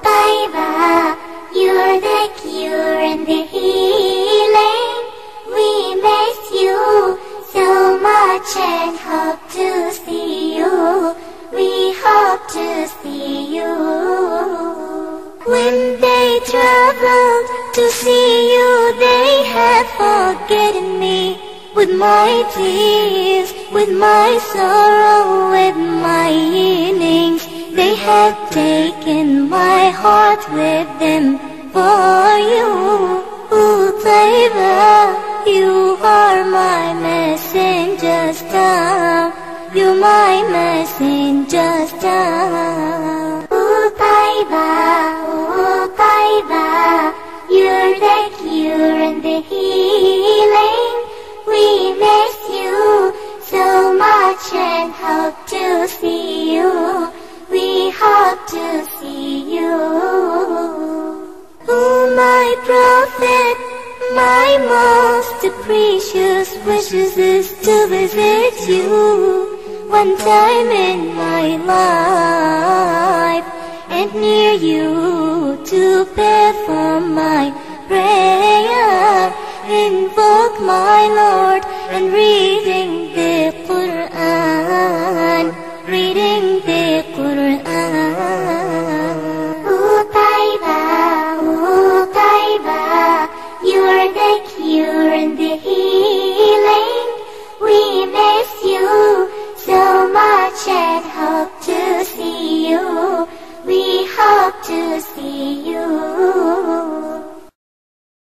Taiba, you're the cure and the healing. We miss you so much and hope to see you. We hope to see you. When they traveled to see you, they had forgotten me. With my tears, with my sorrow, with my yearnings, they have taken my heart with them for you. Ooh, Taiba, you are my messenger star. You're my messenger star. Ooh, Taiba, you're the cure and the healing. We miss you so much and hope to see you. We hope to see you. Oh, my prophet, my most precious wishes is to visit you one time in my life, and near you to perform my prayer, invoke my Lord and